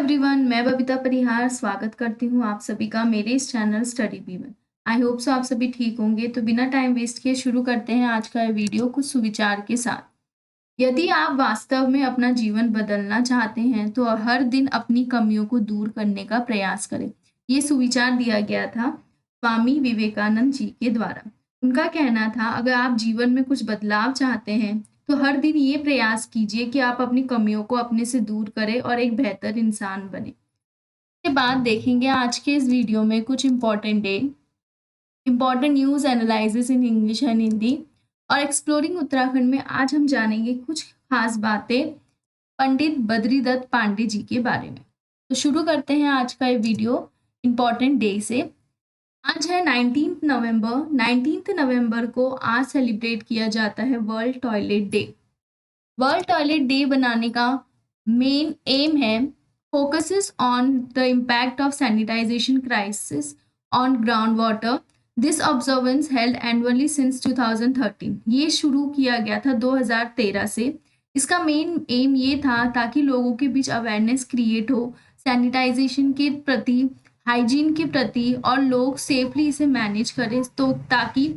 Everyone, मैं बबीता परिहार स्वागत करती हूँ आप सभी का मेरे इस चैनल स्टडी बी में। आई होप सो आप सभी ठीक होंगे। तो बिना टाइम वेस्ट किए शुरू करते हैं आज का ये वीडियो कुछ सुविचार के साथ। यदि आप वास्तव में अपना जीवन बदलना चाहते हैं तो हर दिन अपनी कमियों को दूर करने का प्रयास करें। ये सुविचार दिया गया था स्वामी विवेकानंद जी के द्वारा। उनका कहना था, अगर आप जीवन में कुछ बदलाव चाहते हैं तो हर दिन ये प्रयास कीजिए कि आप अपनी कमियों को अपने से दूर करें और एक बेहतर इंसान बने। के बाद देखेंगे आज के इस वीडियो में कुछ important news analysis in English and Hindi और एक्सप्लोरिंग उत्तराखंड में आज हम जानेंगे कुछ खास बातें पंडित बद्रीदत्त पांडे जी के बारे में। तो शुरू करते हैं आज का ये वीडियो इम्पॉर्टेंट डे से। आज है 19 नवंबर। 19 नवंबर को आज सेलिब्रेट किया जाता है world Toilet day. World Toilet day बनाने का मेन एम है focuses on the impact of sanitization crisis on groundwater. This observance held annually since 2013. ये शुरू किया गया था 2013 से। इसका मेन एम ये था ताकि लोगों के बीच अवेयरनेस क्रिएट हो सैनिटाइजेशन के प्रति, हाइजीन के प्रति, और लोग सेफली इसे मैनेज करें, तो ताकि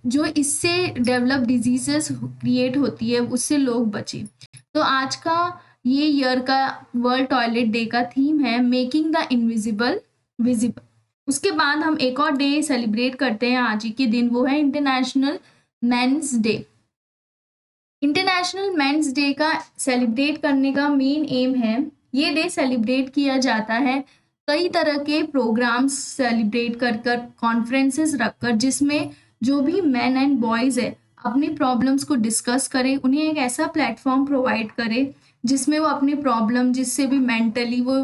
जो इससे डेवलप डिजीजेस क्रिएट होती है उससे लोग बचें। तो आज का ये ईयर का वर्ल्ड टॉयलेट डे का थीम है मेकिंग द इनविजिबल विजिबल। उसके बाद हम एक और डे सेलिब्रेट करते हैं आज ही के दिन, वो है international Men's day. International Men's day का सेलिब्रेट करने का मेन एम है, ये डे सेलिब्रेट किया जाता है कई तरह के प्रोग्राम्स सेलिब्रेट कर कर, कॉन्फ्रेंसेस रखकर, जिसमें जो भी मैन एंड बॉयज़ है अपनी प्रॉब्लम्स को डिस्कस करें, उन्हें एक ऐसा प्लेटफॉर्म प्रोवाइड करें जिसमें वो अपनी प्रॉब्लम, जिससे भी मेंटली वो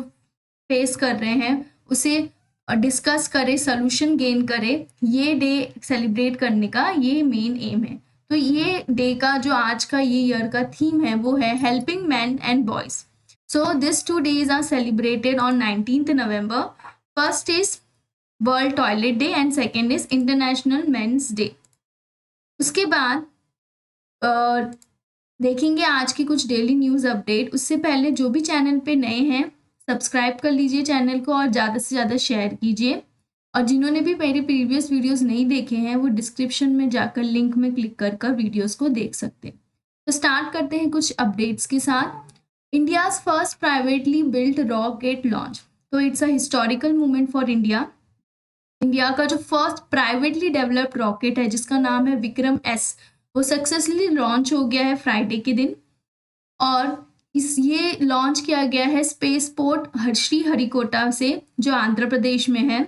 फेस कर रहे हैं, उसे डिस्कस करें, सोल्यूशन गेन करें। ये डे सेलिब्रेट करने का ये मेन एम है। तो ये डे का जो आज का ये ईयर का थीम है वो है helping man and boys. So this 2 days are celebrated on 19th November. First is World Toilet Day and second is International Men's Day. उसके बाद देखेंगे आज की कुछ डेली न्यूज़ अपडेट। उससे पहले जो भी चैनल पे नए हैं सब्सक्राइब कर लीजिए चैनल को और ज़्यादा से ज़्यादा शेयर कीजिए, और जिन्होंने भी मेरे प्रीवियस वीडियोस नहीं देखे हैं वो डिस्क्रिप्शन में जाकर लिंक में क्लिक कर कर वीडियोस को देख सकते हैं। तो स्टार्ट करते हैं कुछ अपडेट्स के साथ। India's first privately built rocket launch. तो it's a historical movement for India. India का जो फर्स्ट प्राइवेटली डेवलप्ड रॉकेट है जिसका नाम है विक्रम एस, वो सक्सेसफुली लॉन्च हो गया है फ्राइडे के दिन, और ये लॉन्च किया गया है स्पेस पोर्ट श्रीहरिकोटा से जो आंध्र प्रदेश में है।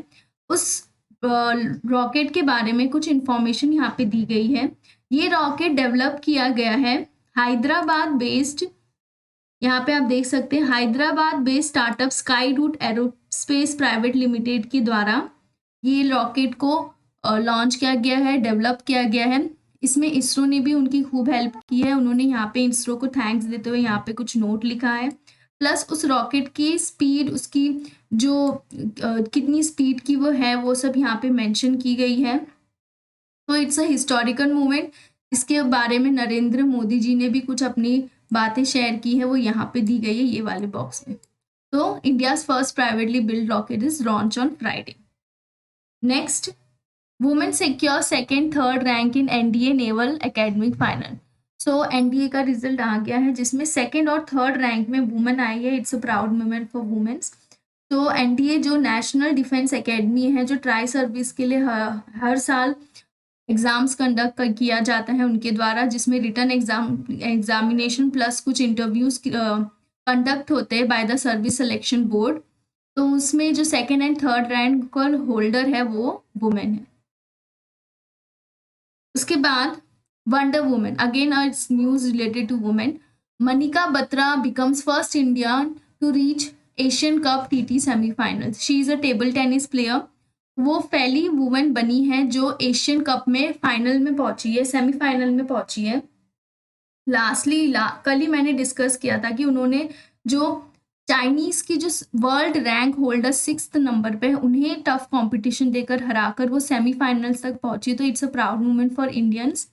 उस रॉकेट के बारे में कुछ इन्फॉर्मेशन यहाँ पे दी गई है। ये रॉकेट डेवलप किया गया है हैदराबाद बेस्ड, यहाँ पे आप देख सकते हैं, Hyderabad based startup Skyroot Aerospace Private Limited के द्वारा ये रॉकेट को लॉन्च किया गया है, डेवलप किया गया है। इसमें इसरो ने भी उनकी खूब हेल्प की है। उन्होंने यहाँ पे इसरो को थैंक्स देते हुए यहाँ पे कुछ नोट लिखा है, प्लस उस रॉकेट की स्पीड, उसकी जो कितनी स्पीड की वो है, वो सब यहाँ पे मेंशन की गई है। तो इट्स अ हिस्टोरिकल मूवमेंट। इसके बारे में नरेंद्र मोदी जी ने भी कुछ अपनी बातें शेयर की है, वो यहाँ पे दी गई है ये वाले बॉक्स में। तो India's first privately build rocket is launch on Friday. Next, women secure second third rank in NDA naval academic final. So NDA का रिजल्ट आ गया है जिसमें सेकेंड और थर्ड रैंक में वुमेन आई है। It's a proud moment for women's. तो एनडीए जो नेशनल डिफेंस एकेडमी है, जो ट्राई सर्विस के लिए हर साल एग्जाम्स कंडक्ट किया जाता है उनके द्वारा, जिसमें रिटन एग्जामिनेशन प्लस कुछ इंटरव्यूज कंडक्ट होते हैं by the service selection board. तो उसमें जो second and third rank holder है वो वुमेन है। उसके बाद wonder women, again it's news related to women. Manika Batra becomes first Indian to reach Asian cup TT semifinals. She is a table tennis player. वो पहली वुमेन बनी है जो एशियन कप में फाइनल में पहुंची है, सेमीफाइनल में पहुंची है। कल ही मैंने डिस्कस किया था कि उन्होंने जो चाइनीज की जो world rank holder 6th number पे, उन्हें टफ कंपटीशन देकर हराकर वो सेमीफाइनल्स तक पहुंची। तो it's a proud moment for Indians,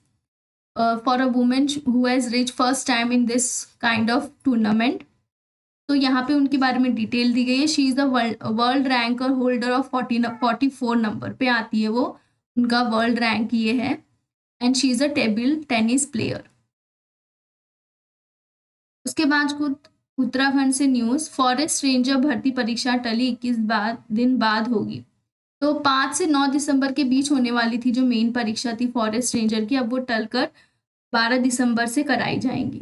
for a women who has reach first time in this kind of tournament. तो यहाँ पे उनके बारे में डिटेल दी गई है। She is the world rank और होल्डर ऑफ 44 नंबर पे आती है वो, उनका वर्ल्ड रैंक ये है। And she is a table tennis player. उसके बाद कुछ उत्तराखंड से न्यूज़, फॉरेस्ट रेंजर भर्ती परीक्षा टली 21 दिन बाद होगी। तो 5 से 9 दिसंबर के बीच होने वाली थी जो मेन परीक्षा थी फॉरेस्ट रेंजर की, अब वो टलकर 12 दिसंबर से कराई जाएंगी।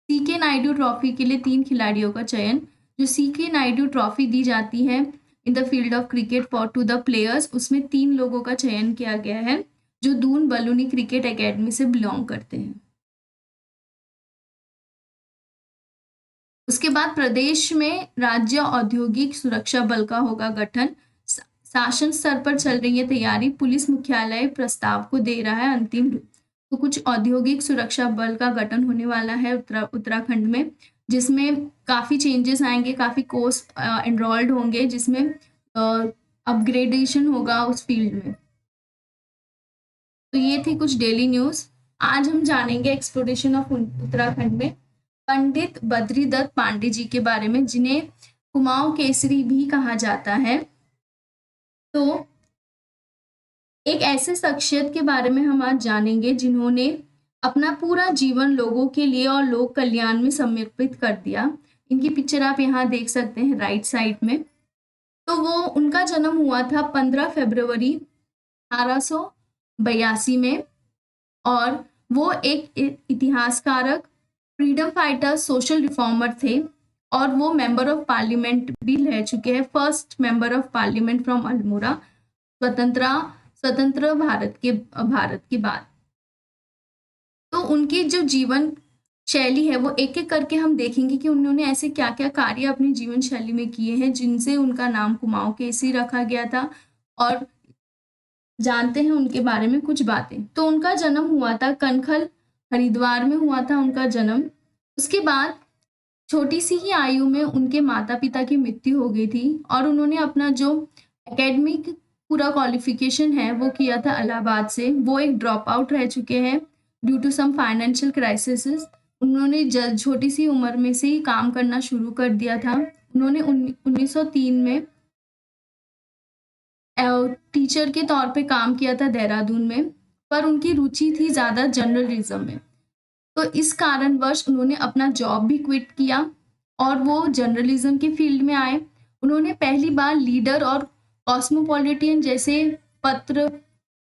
सीके नायडू ट्रॉफी के लिए 3 खिलाड़ियों का चयन। जो सीके नायडू ट्रॉफी दी जाती है in the field of cricket for to the players, उसमें 3 लोगों का चयन किया गया है जो दून बलूनी क्रिकेट एकेडमी से बिलोंग करते हैं। उसके बाद प्रदेश में राज्य औद्योगिक सुरक्षा बल का होगा गठन। शासन स्तर पर चल रही है तैयारी, पुलिस मुख्यालय प्रस्ताव को दे रहा है अंतिम रूप। तो कुछ औद्योगिक सुरक्षा बल का गठन होने वाला है उत्तराखंड में, जिसमें काफ़ी चेंजेस आएंगे, काफ़ी कोर्स एनरोल्ड होंगे, जिसमें अपग्रेडेशन होगा उस फील्ड में। तो ये थी कुछ डेली न्यूज़। आज हम जानेंगे एक्सप्लोरेशन ऑफ उत्तराखंड में पंडित बद्रीदत्त पांडे जी के बारे में, जिन्हें कुमाऊं केसरी भी कहा जाता है। तो एक ऐसे शख्सियत के बारे में हम आज जानेंगे जिन्होंने अपना पूरा जीवन लोगों के लिए और लोक कल्याण में समर्पित कर दिया। इनकी पिक्चर आप यहाँ देख सकते हैं राइट साइड में। तो वो उनका जन्म हुआ था 15 फरवरी 1882 में, और वो एक इतिहासकारक, फ्रीडम फाइटर, सोशल रिफॉर्मर थे, और वो मेंबर ऑफ पार्लियामेंट भी रह चुके हैं, first member of parliament from Almora, स्वतंत्र भारत के बाद। तो उनकी जो जीवन शैली है वो एक एक करके हम देखेंगे कि उन्होंने ऐसे क्या क्या कार्य अपनी जीवन शैली में किए हैं जिनसे उनका नाम कुमाऊं केसरी रखा गया था, और जानते हैं उनके बारे में कुछ बातें। तो उनका जन्म हुआ था कनखल, हरिद्वार में हुआ था उनका जन्म। उसके बाद छोटी सी ही आयु में उनके माता पिता की मृत्यु हो गई थी, और उन्होंने अपना जो एकेडमिक पूरा क्वालिफिकेशन है वो किया था इलाहाबाद से। वो एक ड्रॉप आउट रह चुके हैं due to some financial crisis. उन्होंने छोटी सी उम्र में से ही काम करना शुरू कर दिया था। उन्होंने 1903 में टीचर के तौर पे काम किया था देहरादून में, पर उनकी रुचि थी ज़्यादा जर्नलिज्म में। तो इस कारणवश उन्होंने अपना जॉब भी क्विट किया और वो जर्नलिज्म के फील्ड में आए। उन्होंने पहली बार लीडर और कॉस्मोपॉलिटन जैसे पत्र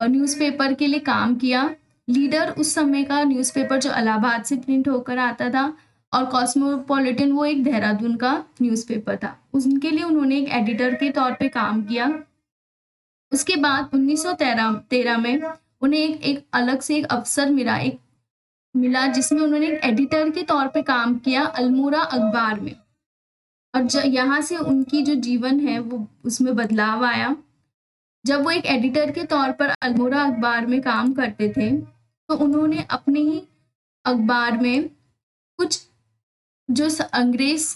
न्यूज़पेपर के लिए काम किया। लीडर उस समय का न्यूज़पेपर जो इलाहाबाद से प्रिंट होकर आता था, और कॉस्मोपॉलिटन वो एक देहरादून का न्यूज़पेपर था। उनके लिए उन्होंने एक एडिटर के तौर पे काम किया। उसके बाद 1913 में उन्हें एक अलग से एक अवसर मिला जिसमें उन्होंने एक एडिटर के तौर पे काम किया अल्मोड़ा अखबार में, और यहाँ से उनकी जो जीवन है वो उसमें बदलाव आया। जब वो एक एडिटर के तौर पर अल्मोड़ा अखबार में काम करते थे तो उन्होंने अपने ही अखबार में कुछ जो अंग्रेज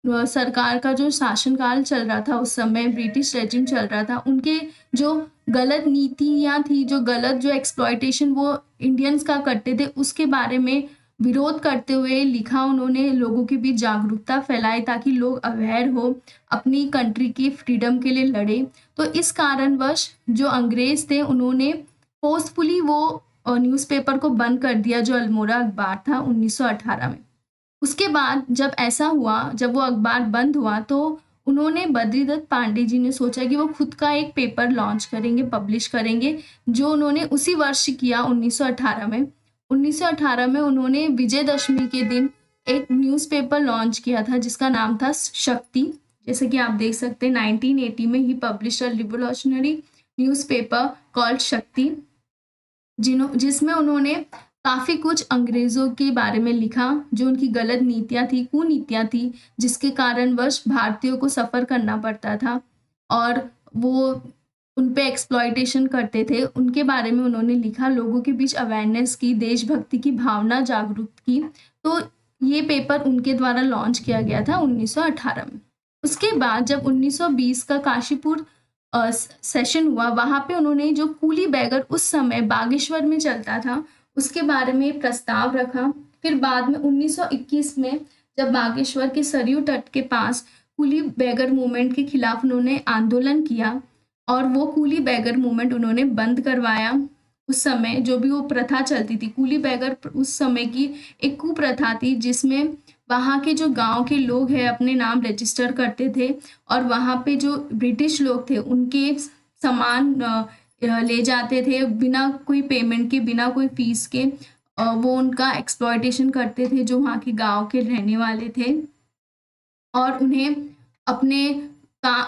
सरकार का जो शासनकाल चल रहा था, उस समय ब्रिटिश रेजिम चल रहा था, उनके जो गलत नीतियाँ थी, जो गलत जो एक्सप्लॉयटेशन वो इंडियंस का करते थे, उसके बारे में विरोध करते हुए लिखा। उन्होंने लोगों के बीच जागरूकता फैलाई ताकि लोग अवेयर हो, अपनी कंट्री की फ्रीडम के लिए लड़े। तो इस कारणवश जो अंग्रेज थे उन्होंने फोर्सफुली वो न्यूज़पेपर को बंद कर दिया जो अल्मोड़ा अखबार था 1918 में। उसके बाद जब ऐसा हुआ, जब वो अखबार बंद हुआ, तो उन्होंने बद्रीदत्त पांडे जी ने सोचा कि वो खुद का एक पेपर लॉन्च करेंगे, पब्लिश करेंगे, जो उन्होंने उसी वर्ष किया 1918 में। 1918 में उन्होंने विजयदशमी के दिन एक न्यूज़पेपर लॉन्च किया था जिसका नाम था शक्ति। जैसे कि आप देख सकते हैं 1980 में ही publish a revolutionary newspaper called Shakti, जिसमें उन्होंने काफ़ी कुछ अंग्रेज़ों के बारे में लिखा, जो उनकी गलत नीतियाँ थी, कुनीतियाँ थी, जिसके कारणवश भारतीयों को सफ़र करना पड़ता था और वो उन पे एक्सप्लॉयटेशन करते थे। उनके बारे में उन्होंने लिखा, लोगों के बीच अवेयरनेस की, देशभक्ति की भावना जागरूक की। तो ये पेपर उनके द्वारा लॉन्च किया गया था 1918 में। उसके बाद जब 1920 का काशीपुर सेशन हुआ, वहाँ पे उन्होंने जो कूली बैगर उस समय बागेश्वर में चलता था उसके बारे में प्रस्ताव रखा। फिर बाद में 1921 में जब बागेश्वर के सरयू तट के पास कूली बैगर मूवमेंट के खिलाफ उन्होंने आंदोलन किया और वो कूली बैगर मूवमेंट उन्होंने बंद करवाया। उस समय जो भी वो प्रथा चलती थी, कूली बैगर उस समय की एक कुप्रथा थी जिसमें वहाँ के जो गांव के लोग हैं अपने नाम रजिस्टर करते थे और वहाँ पे जो ब्रिटिश लोग थे उनके सामान ले जाते थे बिना कोई पेमेंट के, बिना कोई फीस के। वो उनका एक्सप्लॉयटेशन करते थे जो वहाँ के गांव के रहने वाले थे और उन्हें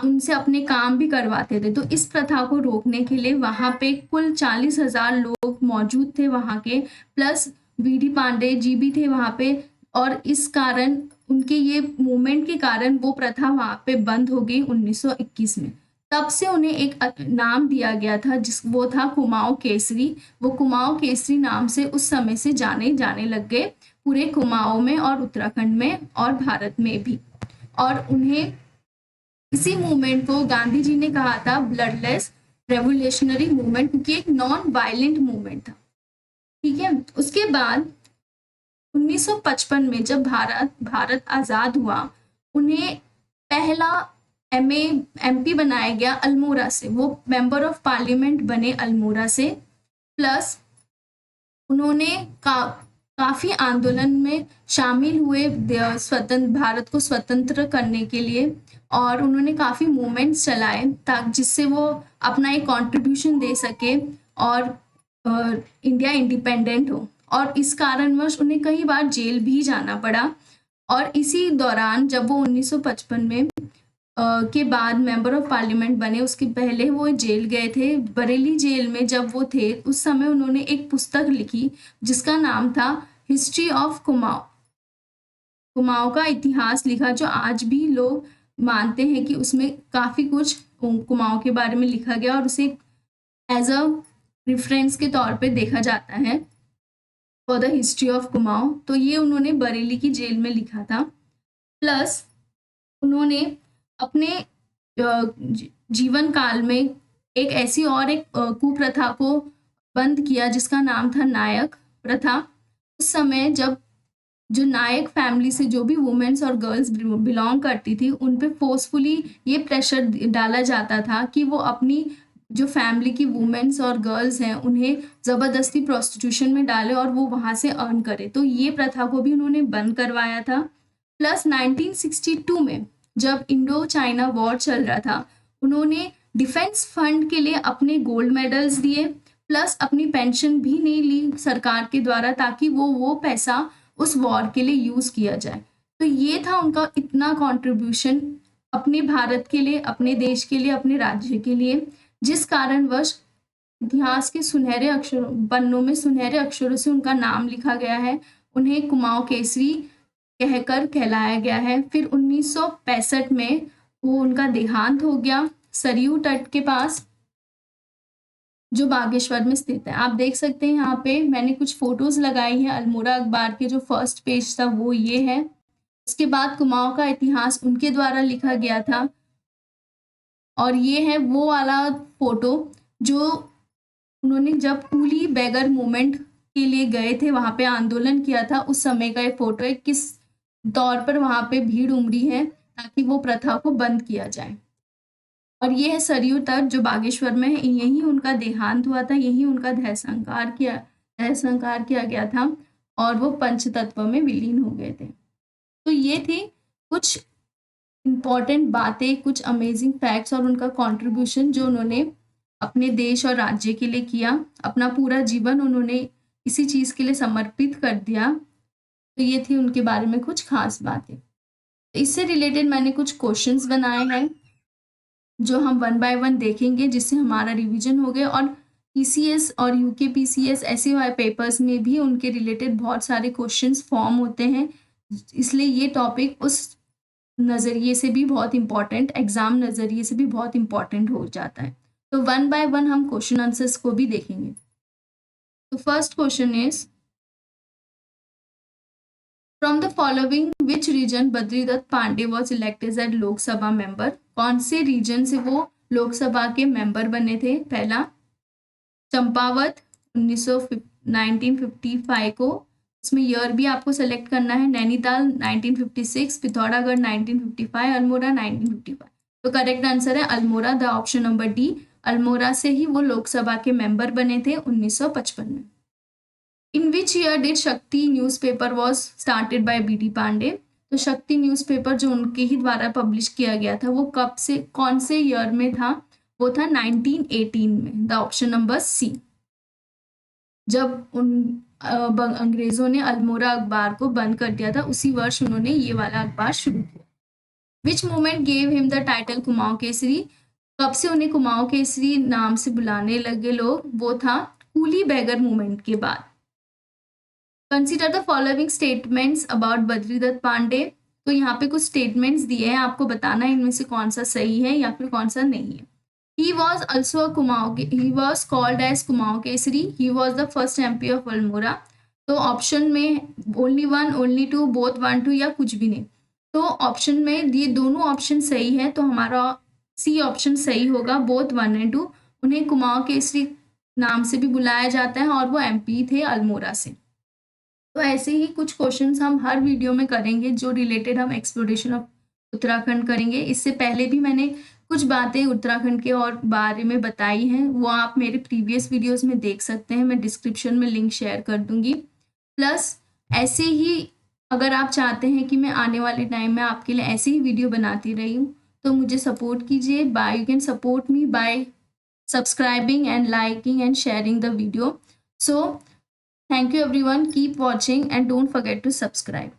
उनसे अपने काम भी करवाते थे। तो इस प्रथा को रोकने के लिए वहाँ पे कुल 40,000 लोग मौजूद थे वहाँ के, प्लस वीडी पांडे जी भी थे वहाँ पे। और इस कारण उनके ये मूवमेंट के कारण वो प्रथा वहाँ पे बंद हो गई 1921 में। तब से उन्हें एक नाम दिया गया था वो था कुमाऊं केसरी। वो कुमाऊं केसरी नाम से उस समय से जाने लग गए पूरे कुमाऊं में और उत्तराखंड में और भारत में भी। और उन्हें इसी मूवमेंट को गांधी जी ने कहा था ब्लडलेस रेवोल्यूशनरी मूवमेंट, क्योंकि एक नॉन वायलेंट मूवमेंट था। ठीक है। उसके बाद 1955 में जब भारत आजाद हुआ, उन्हें पहला एमपी बनाया गया अल्मोड़ा से। वो मेंबर ऑफ पार्लियामेंट बने अल्मोड़ा से। प्लस उन्होंने काफी आंदोलन में शामिल हुए स्वतंत्र भारत को स्वतंत्र करने के लिए, और उन्होंने काफी मूवमेंट्स चलाए ताकि जिससे वो अपना एक कंट्रीब्यूशन दे सके और इंडिया इंडिपेंडेंट हो। और इस कारणवश उन्हें कई बार जेल भी जाना पड़ा। और इसी दौरान जब वो 1955 में के बाद मेंबर ऑफ पार्लियामेंट बने, उसके पहले वो जेल गए थे। बरेली जेल में जब वो थे उस समय उन्होंने एक पुस्तक लिखी जिसका नाम था हिस्ट्री ऑफ कुमाऊं। कुमाऊं का इतिहास लिखा, जो आज भी लोग मानते हैं कि उसमें काफी कुछ कुमाऊं के बारे में लिखा गया और उसे एज अ रेफरेंस के तौर पे देखा जाता है for the history of Kumaon. तो ये उन्होंने बरेली की जेल में लिखा था। प्लस उन्होंने अपने जीवन काल में एक ऐसी और एक कुप्रथा को बंद किया जिसका नाम था नायक प्रथा। उस समय जब जो नायक फैमिली से जो भी वुमेन्स और गर्ल्स बिलोंग करती थी उन पे फोर्सफुली ये प्रेशर डाला जाता था कि वो अपनी जो फैमिली की वुमेन्स और गर्ल्स हैं उन्हें ज़बरदस्ती प्रोस्टिट्यूशन में डाले और वो वहाँ से अर्न करे। तो ये प्रथा को भी उन्होंने बंद करवाया था। प्लस 1962 में जब इंडो चाइना वॉर चल रहा था, उन्होंने डिफेंस फंड के लिए अपने गोल्ड मेडल्स दिए, प्लस अपनी पेंशन भी नहीं ली सरकार के द्वारा ताकि वो पैसा उस वॉर के लिए यूज किया जाए। तो ये था उनका इतना कंट्रीब्यूशन अपने भारत के लिए, अपने देश के लिए, अपने राज्य के लिए, जिस कारणवश इतिहास के सुनहरे अक्षरों पन्नों में सुनहरे अक्षरों से उनका नाम लिखा गया है। उन्हें कुमाऊं केसरी कहकर कहलाया गया है। फिर 1965 में वो उनका देहांत हो गया सरयू तट के पास जो बागेश्वर में स्थित है। आप देख सकते हैं यहाँ पे मैंने कुछ फोटोज लगाई हैं। अल्मोड़ा अखबार के जो फर्स्ट पेज था वो ये है। उसके बाद कुमाऊं का इतिहास उनके द्वारा लिखा गया था और ये है वो वाला फोटो जो उन्होंने जब कूली बैगर मूवमेंट के लिए गए थे, वहां पे आंदोलन किया था, उस समय का ये फोटो है। किस दौर पर वहां पे भीड़ उमड़ी है ताकि वो प्रथा को बंद किया जाए। और ये है सरयू तट जो बागेश्वर में है। यही उनका देहांत हुआ था, यही उनका देह संस्कार किया गया था और वो पंचतत्व में विलीन हो गए थे। तो ये थी कुछ इम्पॉर्टेंट बातें, कुछ अमेजिंग फैक्ट्स और उनका कंट्रीब्यूशन जो उन्होंने अपने देश और राज्य के लिए किया। अपना पूरा जीवन उन्होंने इसी चीज़ के लिए समर्पित कर दिया। तो ये थी उनके बारे में कुछ खास बातें। इससे रिलेटेड मैंने कुछ क्वेश्चंस बनाए हैं जो हम 1 बाय 1 देखेंगे, जिससे हमारा रिवीजन हो गया। और पीसीएस और यूके पीसीएस ऐसे वाले पेपर्स में भी उनके रिलेटेड बहुत सारे क्वेश्चंस फॉर्म होते हैं, इसलिए ये टॉपिक उस नज़रिए से भी बहुत इम्पॉर्टेंट, एग्जाम नज़रिए से भी बहुत इम्पॉर्टेंट हो जाता है। तो 1 बाय 1 हम क्वेश्चन आंसर्स को भी देखेंगे। तो first question is from the following which region Badridatt Pande was elected as Lok Sabha member. कौन से रीजन से वो लोकसभा के मेंबर बने थे? पहला चंपावत 1955 को, इसमें ईयर भी आपको सेलेक्ट करना है। नैनीताल 1956, पिथौरागढ़ 1955, अल्मोड़ा 1955। तो करेक्ट आंसर है Almora, the option number D. Almora से ही वो लोकसभा के मेंबर बने थे 1955 में। In which year did Shakti newspaper was started by BD. Pande. तो शक्ति न्यूज़पेपर जो उनके ही द्वारा पब्लिश किया गया था वो कब से, कौन से ईयर में था? वो था 1918 में, द ऑप्शन नंबर सी। जब अंग्रेजों ने अल्मोड़ा अखबार को बंद कर दिया था उसी वर्ष उन्होंने ये वाला अखबार शुरू किया। विच movement gave him the title Kumaon Kesari. कब से उन्हें कुमाऊं केसरी नाम से बुलाने लगे लोग? वो था कूली बैगर मूवमेंट के बाद। Consider the following statements about Badridatt Pande. तो यहाँ पे कुछ स्टेटमेंट्स दिए हैं, आपको बताना है इनमें से कौन सा सही है या फिर कौन सा नहीं है। He was also a Kumaon. He was called as Kumaon Kesari. He was the first MP of Almora. तो ऑप्शन में only one, only two, both 1 2 या कुछ भी नहीं। तो ऑप्शन में ये दोनों ऑप्शन सही है, तो हमारा सी ऑप्शन सही होगा, बोथ 1 और 2। उन्हें कुमाऊं केसरी नाम से भी बुलाया जाता है और वो एमपी थे अल्मोड़ा से। तो ऐसे ही कुछ क्वेश्चंस हम हर वीडियो में करेंगे जो रिलेटेड हम एक्सप्लोरेशन ऑफ उत्तराखंड करेंगे। इससे पहले भी मैंने कुछ बातें उत्तराखंड के और बारे में बताई हैं, वो आप मेरे प्रीवियस वीडियोस में देख सकते हैं, मैं डिस्क्रिप्शन में लिंक शेयर कर दूंगी। प्लस ऐसे ही अगर आप चाहते हैं कि मैं आने वाले टाइम में आपके लिए ऐसे ही वीडियो बनाती रही हूँ तो मुझे सपोर्ट कीजिए। You can support me bye subscribing and liking and sharing the video. So thank you everyone, keep watching and don't forget to subscribe.